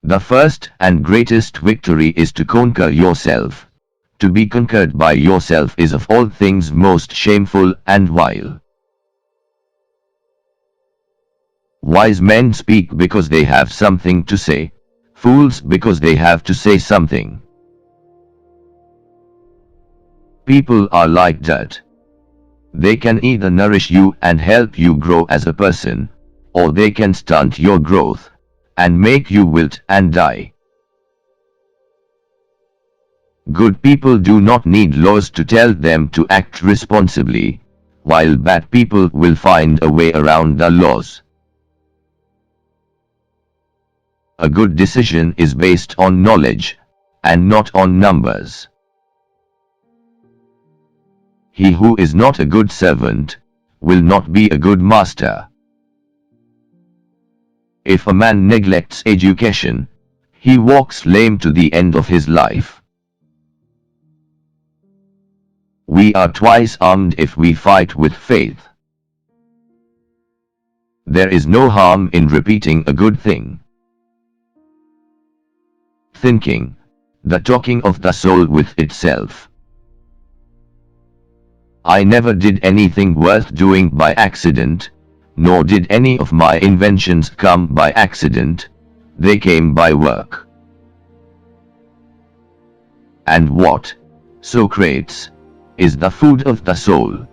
The first and greatest victory is to conquer yourself. To be conquered by yourself is of all things most shameful and vile. Wise men speak because they have something to say, fools because they have to say something. People are like dirt. They can either nourish you and help you grow as a person, or they can stunt your growth and make you wilt and die. Good people do not need laws to tell them to act responsibly, while bad people will find a way around the laws. A good decision is based on knowledge, and not on numbers. He who is not a good servant will not be a good master. If a man neglects education, he walks lame to the end of his life. We are twice armed if we fight with faith. There is no harm in repeating a good thing. Thinking, the talking of the soul with itself. I never did anything worth doing by accident, nor did any of my inventions come by accident, they came by work. And what, Socrates, is the food of the soul?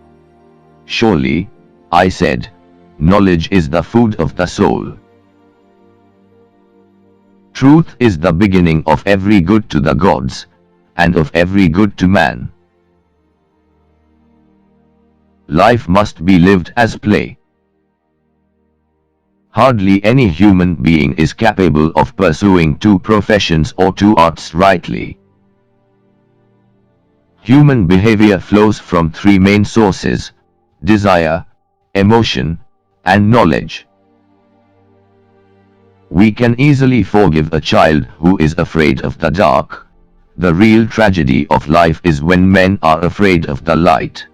Surely, I said, knowledge is the food of the soul. Truth is the beginning of every good to the gods, and of every good to man. Life must be lived as play. Hardly any human being is capable of pursuing two professions or two arts rightly. Human behavior flows from three main sources: desire, emotion, and knowledge. We can easily forgive a child who is afraid of the dark. The real tragedy of life is when men are afraid of the light.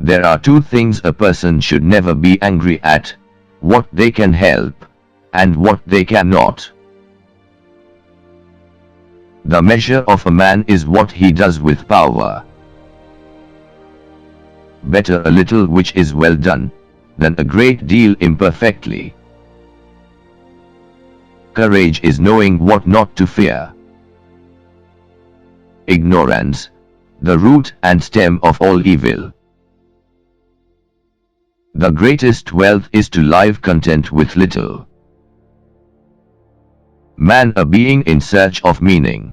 There are two things a person should never be angry at: what they can help, and what they cannot. The measure of a man is what he does with power. Better a little which is well done, than a great deal imperfectly. Courage is knowing what not to fear. Ignorance, the root and stem of all evil. The greatest wealth is to live content with little. Man a being in search of meaning.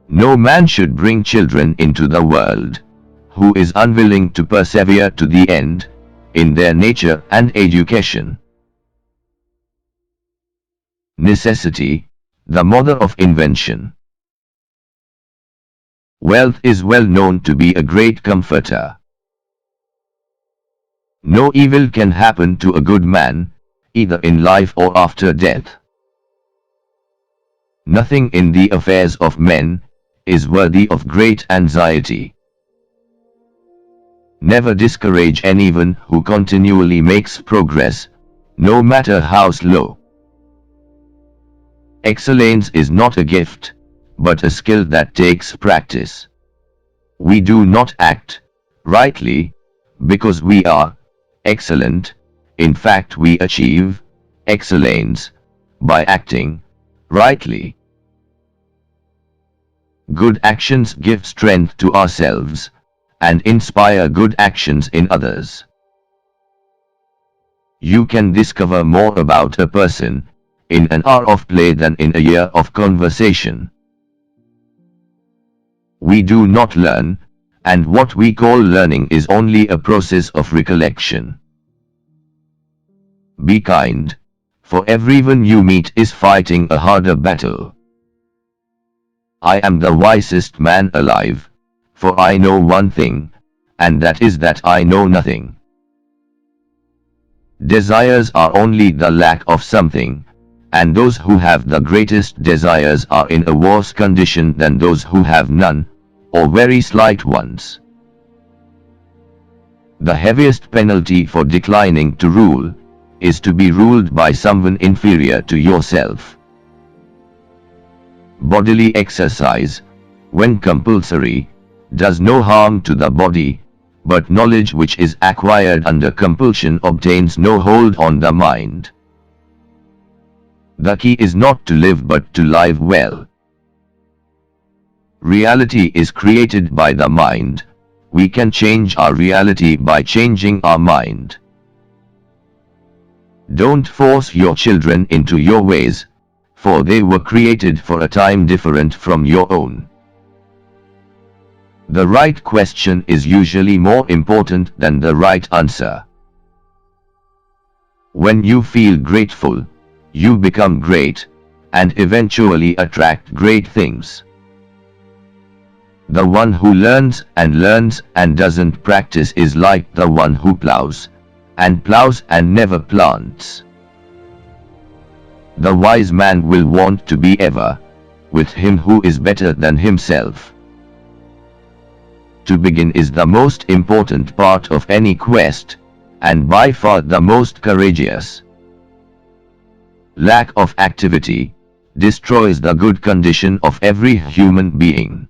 No man should bring children into the world who is unwilling to persevere to the end in their nature and education. Necessity, the mother of invention. Wealth is well known to be a great comforter. No evil can happen to a good man, either in life or after death. Nothing in the affairs of men is worthy of great anxiety. Never discourage anyone who continually makes progress, no matter how slow. Excellence is not a gift, but a skill that takes practice. We do not act rightly because we are excellent. In fact, we achieve excellence by acting rightly. Good actions give strength to ourselves and inspire good actions in others. You can discover more about a person in an hour of play than in a year of conversation. We do not learn, and what we call learning is only a process of recollection. Be kind, for everyone you meet is fighting a harder battle. I am the wisest man alive, for I know one thing, and that is that I know nothing. Desires are only the lack of something, and those who have the greatest desires are in a worse condition than those who have none, or very slight ones. The heaviest penalty for declining to rule is to be ruled by someone inferior to yourself. Bodily exercise, when compulsory, does no harm to the body, but knowledge which is acquired under compulsion obtains no hold on the mind. The key is not to live but to live well. Reality is created by the mind. We can change our reality by changing our mind. Don't force your children into your ways, for they were created for a time different from your own. The right question is usually more important than the right answer. When you feel grateful, you become great, and eventually attract great things. The one who learns and doesn't practice is like the one who plows and never plants. The wise man will want to be ever with him who is better than himself. To begin is the most important part of any quest, and by far the most courageous. Lack of activity destroys the good condition of every human being.